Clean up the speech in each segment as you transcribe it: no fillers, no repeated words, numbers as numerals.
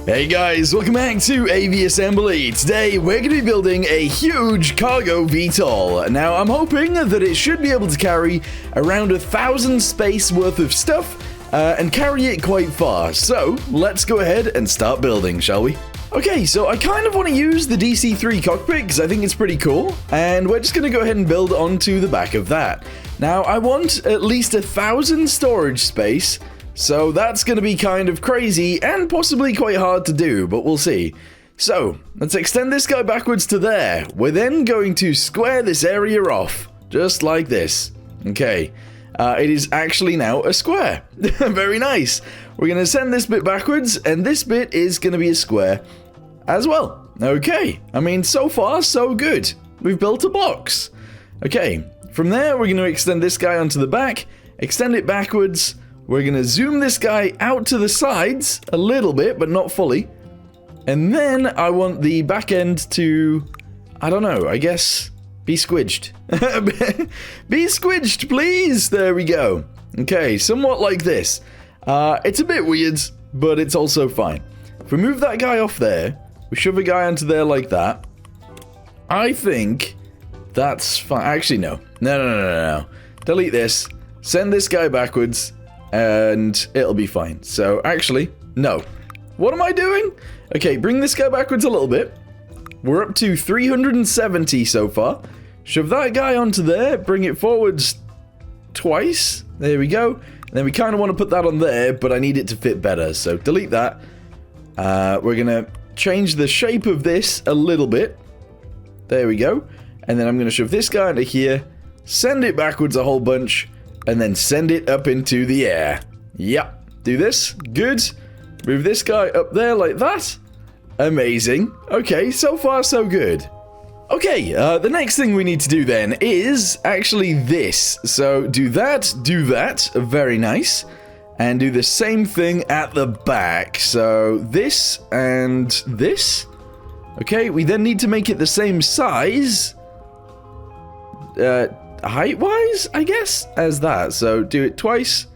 Hey guys, welcome back to Aviassembly. Today we're going to be building a huge cargo VTOL. Now I'm hoping that it should be able to carry around 1,000 space worth of stuff and carry it quite far. So let's go ahead and start building, shall we? Okay, so I kind of want to use the DC-3 cockpit because I think it's pretty cool, and we're just going to go ahead and build onto the back of that. Now I want at least 1,000 storage space. So that's going to be kind of crazy and possibly quite hard to do, but we'll see. So let's extend this guy backwards to there. We're then going to square this area off, just like this. Okay, it is actually now a square. Very nice. We're going to send this bit backwards, and this bit is going to be a square as well. Okay, I mean, so far, so good. We've built a box. Okay, from there, we're going to extend this guy onto the back, extend it backwards. We're going to zoom this guy out to the sides a little bit, but not fully. And then I want the back end to, I don't know, I guess, be squidged. Be squidged, please. There we go. Okay, somewhat like this. It's a bit weird, but it's also fine. If we move that guy off there, we shove a guy onto there like that. I think that's fine. Actually, no. No. Delete this. Send this guy backwards. And it'll be fine. So, actually, no. What am I doing? Okay, bring this guy backwards a little bit. We're up to 370 so far. Shove that guy onto there. Bring it forwards twice. There we go. And then we kind of want to put that on there, but I need it to fit better. So, delete that. We're going to change the shape of this a little bit. There we go. And then I'm going to shove this guy into here. Send it backwards a whole bunch. And then send it up into the air. Yep. Do this. Good. Move this guy up there like that. Amazing. Okay, so far so good. Okay, the next thing we need to do then is actually this. So do that. Very nice. And do the same thing at the back. So this and this. Okay, we then need to make it the same size. Height-wise, I guess, as that. So do it twice.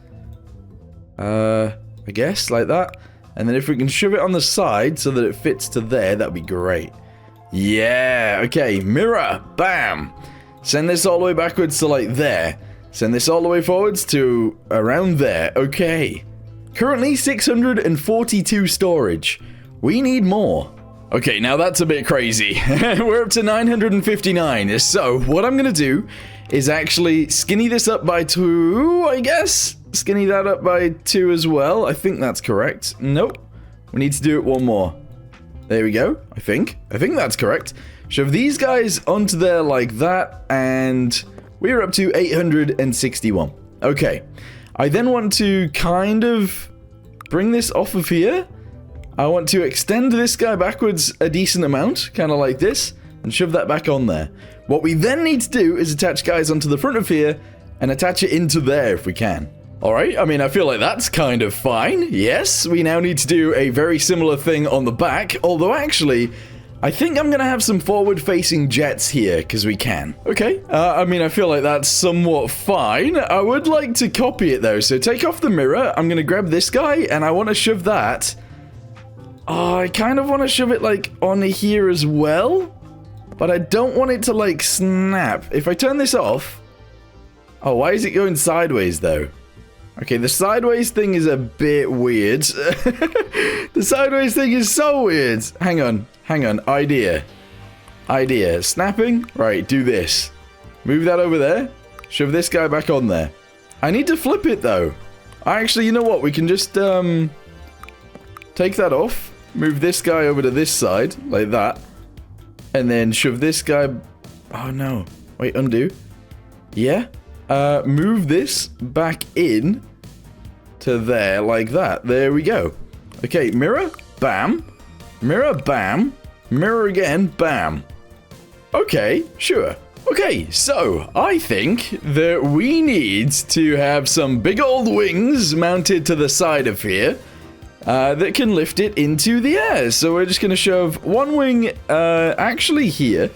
I guess, like that. And then if we can shove it on the side so that it fits to there, that'd be great. Yeah, okay, mirror, bam. Send this all the way backwards to like there. Send this all the way forwards to around there. Okay. Currently 642 storage. We need more. Okay, now that's a bit crazy. We're up to 959. So what I'm going to do is actually skinny this up by 2, I guess. Skinny that up by 2 as well. I think that's correct. Nope. We need to do it one more. There we go. I think that's correct. Shove these guys onto there like that, and we're up to 861. Okay. I then want to kind of bring this off of here. I want to extend this guy backwards a decent amount, kind of like this, and shove that back on there. What we then need to do is attach guys onto the front of here and attach it into there if we can. Alright, I mean, I feel like that's kind of fine. Yes, we now need to do a very similar thing on the back, although actually, I think I'm going to have some forward-facing jets here, because we can. Okay, I mean, I feel like that's somewhat fine. I would like to copy it, though, so take off the mirror. I'm going to grab this guy, and I want to shove that. Oh, I kind of want to shove it, like, on here as well. But I don't want it to, like, snap. If I turn this off... Oh, why is it going sideways, though? Okay, the sideways thing is a bit weird. The sideways thing is so weird. Hang on. Idea. Snapping? Right, do this. Move that over there. Shove this guy back on there. I need to flip it, though. Actually, you know what? We can just, take that off. Move this guy over to this side, like that. And then shove this guy... Oh, no. Wait, undo. Yeah. Move this back in to there, like that. There we go. Okay, mirror, bam. Mirror, bam. Mirror again, bam. Okay, sure. Okay, so I think that we need to have some big old wings mounted to the side of here. That can lift it into the air. So we're just going to shove one wing actually here.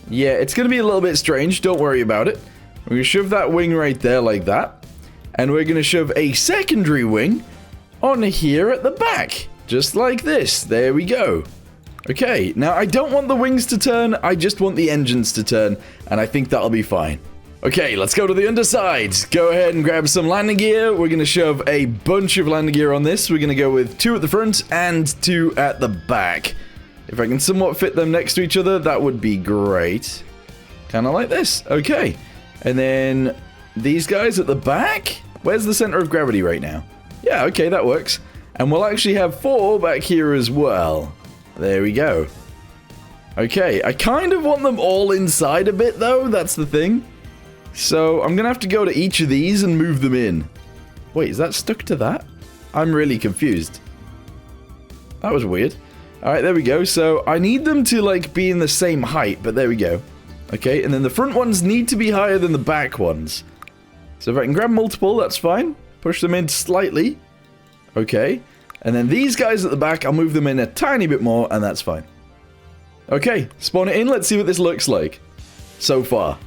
Yeah, it's going to be a little bit strange. Don't worry about it. We're going to shove that wing right there like that. And we're going to shove a secondary wing on here at the back. Just like this. There we go. Okay, now I don't want the wings to turn, I just want the engines to turn, and I think that'll be fine. Okay, let's go to the underside. Go ahead and grab some landing gear. We're going to shove a bunch of landing gear on this. We're going to go with 2 at the front and 2 at the back. If I can somewhat fit them next to each other, that would be great. Kind of like this. Okay. And then these guys at the back. Where's the center of gravity right now? Yeah, okay, that works. And we'll actually have 4 back here as well. There we go. Okay, I kind of want them all inside a bit, though. That's the thing. So I'm going to have to go to each of these and move them in. Wait, is that stuck to that? I'm really confused. That was weird. Alright, there we go. So I need them to, like, be in the same height, but there we go. Okay, and then the front ones need to be higher than the back ones. So if I can grab multiple, that's fine. Push them in slightly. Okay. And then these guys at the back, I'll move them in a tiny bit more, and that's fine. Okay, spawn it in. Let's see what this looks like so far.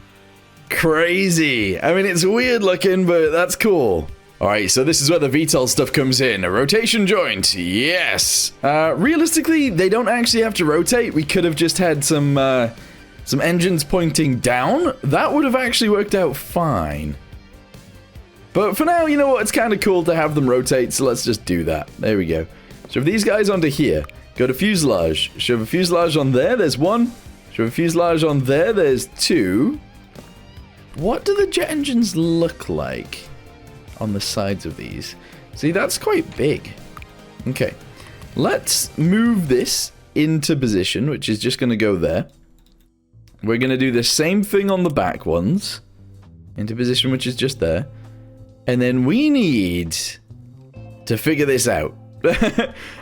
Crazy. I mean, it's weird looking, but that's cool. Alright, so this is where the VTOL stuff comes in. A rotation joint. Yes. Realistically, they don't actually have to rotate. We could have just had some engines pointing down. That would have actually worked out fine. But for now, you know what? It's kind of cool to have them rotate, so let's just do that. There we go. Shove these guys onto here. Go to fuselage. Shove a fuselage on there. There's 1. Shove a fuselage on there. There's 2. What do the jet engines look like on the sides of these? See, that's quite big. Okay. Let's move this into position, which is just going to go there. We're going to do the same thing on the back ones. Into position, which is just there. And then we need to figure this out.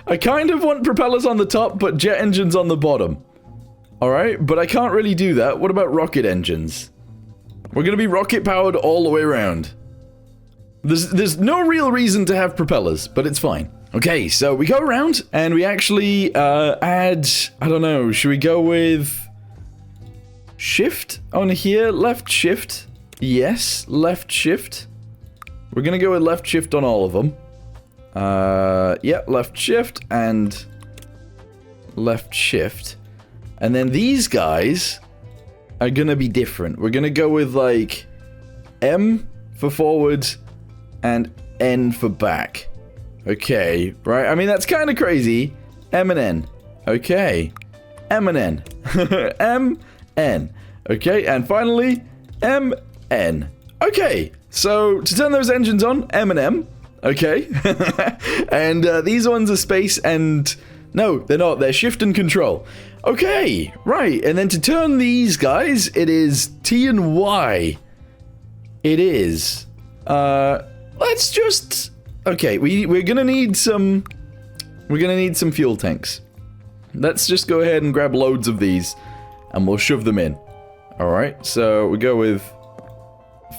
I kind of want propellers on the top, but jet engines on the bottom. Alright, but I can't really do that. What about rocket engines? We're going to be rocket powered all the way around. There's no real reason to have propellers, but it's fine. Okay, so we go around and we actually add, I don't know, should we go with shift on here? Left shift? Yes, left shift. We're going to go with left shift on all of them. Yeah, left shift and left shift. And then these guys are going to be different. We're going to go with like M for forward and N for back. Okay, right? I mean, that's kind of crazy. M and N. Okay. M and N. M, N. Okay, and finally, M, N. Okay. So, to turn those engines on, M and M, okay, and these ones are space and, no, they're not, they're shift and control, okay, right, and then to turn these guys, it is T and Y, it is, let's just, okay, we're gonna need some fuel tanks, let's just go ahead and grab loads of these, and we'll shove them in, alright, so we go with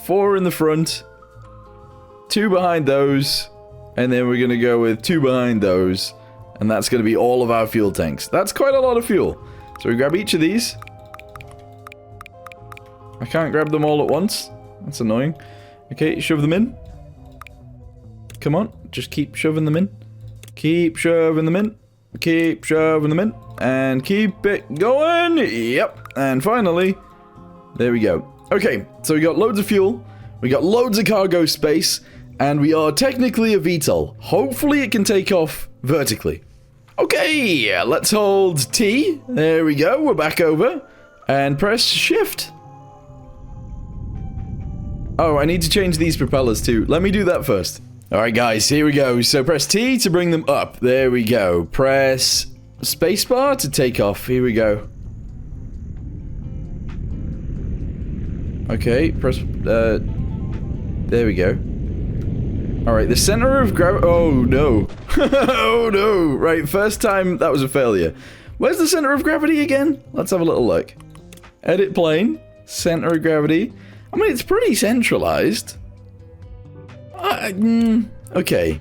4 in the front, 2 behind those, and then we're going to go with 2 behind those, and that's going to be all of our fuel tanks. That's quite a lot of fuel. So we grab each of these. I can't grab them all at once. That's annoying. Okay, shove them in. Come on, just keep shoving them in. Keep shoving them in. Keep shoving them in. And keep it going. Yep. And finally, there we go. Okay, so we got loads of fuel, we got loads of cargo space, and we are technically a VTOL. Hopefully it can take off vertically. Okay, let's hold T. There we go, we're back over. And press shift. Oh, I need to change these propellers too. Let me do that first. Alright guys, here we go. So press T to bring them up. There we go. Press spacebar to take off. Here we go. Okay, press, there we go. Alright, the center of gravity, oh no. Oh no, right, first time, that was a failure. Where's the center of gravity again? Let's have a little look. Edit plane, center of gravity. I mean, it's pretty centralized. Okay.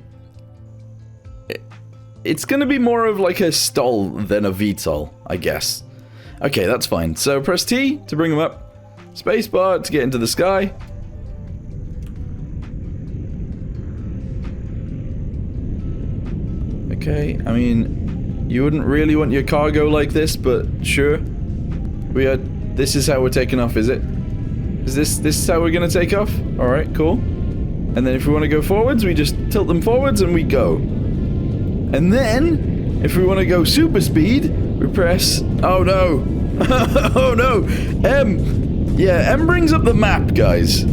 It's gonna be more of like a stall than a VTOL, I guess. Okay, that's fine. So press T to bring them up. Spacebar to get into the sky. Okay, I mean, you wouldn't really want your cargo like this, but sure. This is how we're taking off, is it? Is this how we're gonna take off? Alright, cool. And then if we want to go forwards, we just tilt them forwards and we go. And then, if we want to go super speed, we press... Oh no! Oh no! M! Yeah, M brings up the map, guys.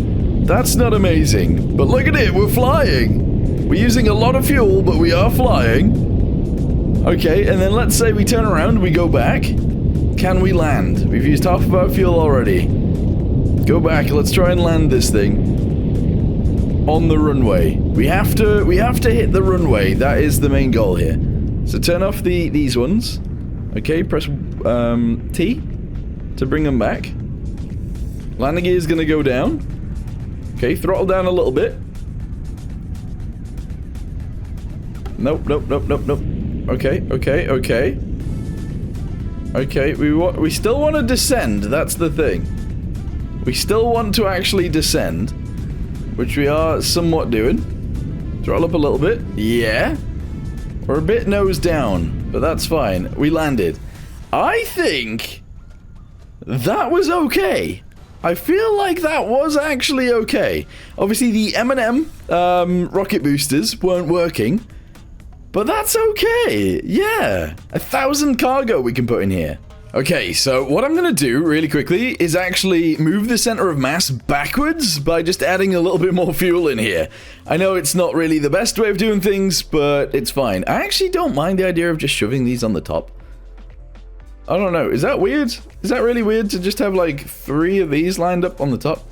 That's not amazing. But look at it, we're flying! We're using a lot of fuel, but we are flying. Okay, and then let's say we turn around, we go back. Can we land? We've used half of our fuel already. Go back, let's try and land this thing. On the runway. We have to hit the runway. That is the main goal here. So turn off these ones. Okay, press T to bring them back. Landing gear is gonna go down. Okay, throttle down a little bit. Nope. Okay. Okay, we still want to descend. That's the thing. We still want to actually descend. Which we are somewhat doing. Throttle up a little bit. Yeah. We're a bit nose down, but that's fine. We landed. I think that was okay. I feel like that was actually okay. Obviously, the M&M rocket boosters weren't working, but that's okay. Yeah. 1,000 cargo we can put in here. Okay, so what I'm gonna do really quickly is actually move the center of mass backwards by just adding a little bit more fuel in here. I know it's not really the best way of doing things, but it's fine. I actually don't mind the idea of just shoving these on the top. I don't know, is that weird? Is that really weird to just have like 3 of these lined up on the top?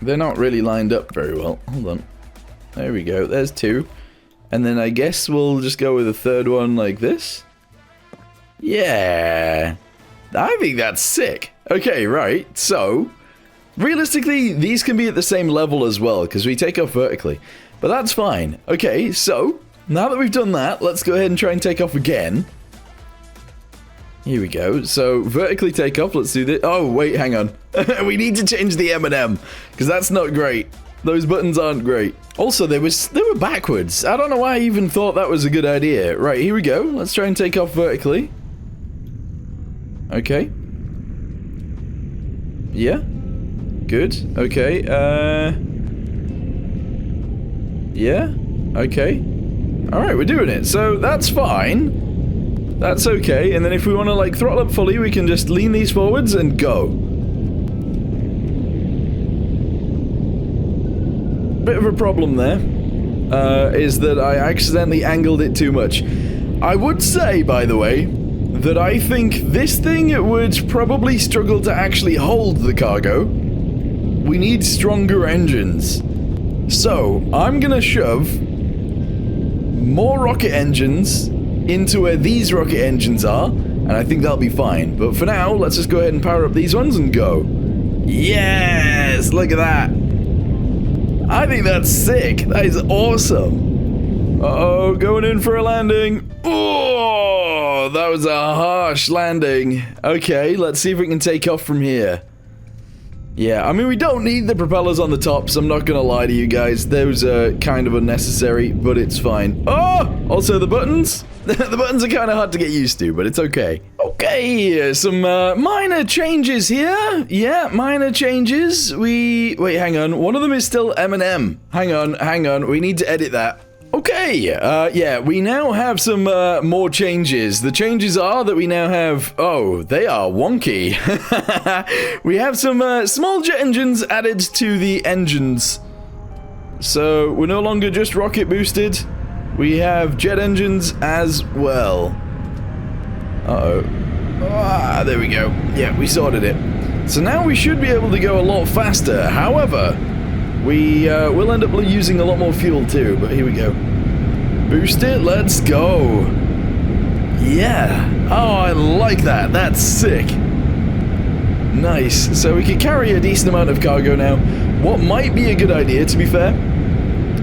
They're not really lined up very well. Hold on. There we go, there's 2. And then I guess we'll just go with a 3rd one like this. Yeah, I think that's sick. Okay, right, so realistically, these can be at the same level as well because we take off vertically, but that's fine. Okay, so now that we've done that, let's go ahead and try and take off again. Here we go. So vertically take off. Let's do this. Oh, wait, hang on. We need to change the M&M because that's not great. Those buttons aren't great. Also, they were backwards. I don't know why I even thought that was a good idea. Right, here we go. Let's try and take off vertically. Okay. Yeah. Good. Okay. Yeah. Okay. Alright, we're doing it. So, that's fine. That's okay. And then if we want to, like, throttle up fully, we can just lean these forwards and go. Bit of a problem there. Is that I accidentally angled it too much. I would say, by the way, that I think this thing would probably struggle to actually hold the cargo. We need stronger engines. So, I'm gonna shove more rocket engines into where these rocket engines are, and I think that'll be fine. But for now, let's just go ahead and power up these ones and go. Yes! Look at that! I think that's sick. That is awesome. Uh-oh, going in for a landing. Oh, that was a harsh landing. Okay, let's see if we can take off from here. Yeah, I mean, we don't need the propellers on the top, so I'm not gonna lie to you guys. Those are kind of unnecessary, but it's fine. Oh, also the buttons. The buttons are kind of hard to get used to, but it's okay. Okay, some minor changes here. Yeah, minor changes. Wait, hang on. One of them is still M&M. Hang on. We need to edit that. Okay, yeah, we now have some more changes. The changes are that we now have... Oh, they are wonky. We have some small jet engines added to the engines. So, we're no longer just rocket boosted. We have jet engines as well. Uh-oh. Ah, there we go. Yeah, we sorted it. So now we should be able to go a lot faster. However, we will end up using a lot more fuel too, but here we go. Boost it, let's go. Yeah. Oh, I like that. That's sick. Nice. So we can carry a decent amount of cargo now. What might be a good idea, to be fair,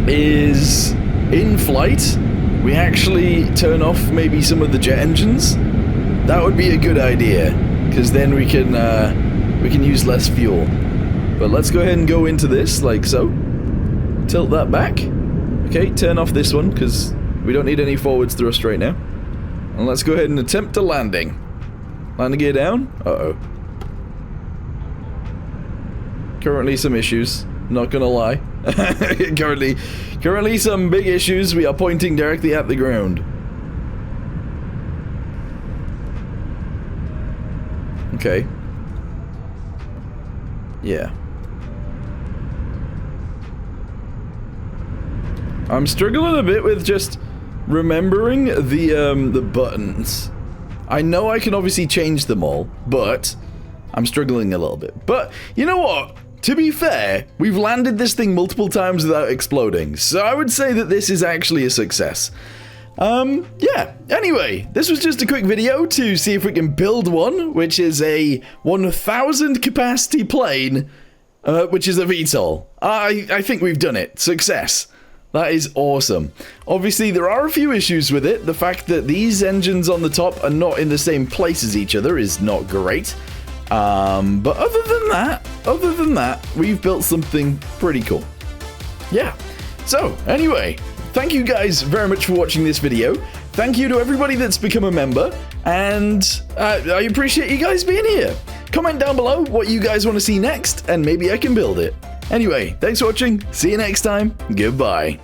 is in flight, we actually turn off maybe some of the jet engines. That would be a good idea, because then we can use less fuel. But let's go ahead and go into this, like so. Tilt that back. Okay, turn off this one, because We don't need any forwards thrust right now. And let's go ahead and attempt a landing. Landing gear down. Uh-oh. Currently some issues. Not gonna lie. Currently some big issues. We are pointing directly at the ground. Okay. Yeah. I'm struggling a bit with just remembering the buttons. I know I can obviously change them all, but I'm struggling a little bit. But you know what? To be fair, we've landed this thing multiple times without exploding, so I would say that this is actually a success. Yeah, anyway, this was just a quick video to see if we can build one, which is a 1,000 capacity plane, which is a VTOL. I think we've done it. Success. That is awesome. Obviously, there are a few issues with it. The fact that these engines on the top are not in the same place as each other is not great. But other than that, we've built something pretty cool. Yeah. So, anyway, thank you guys very much for watching this video. Thank you to everybody that's become a member, and I appreciate you guys being here. Comment down below what you guys want to see next, and maybe I can build it. Anyway, thanks for watching. See you next time. Goodbye.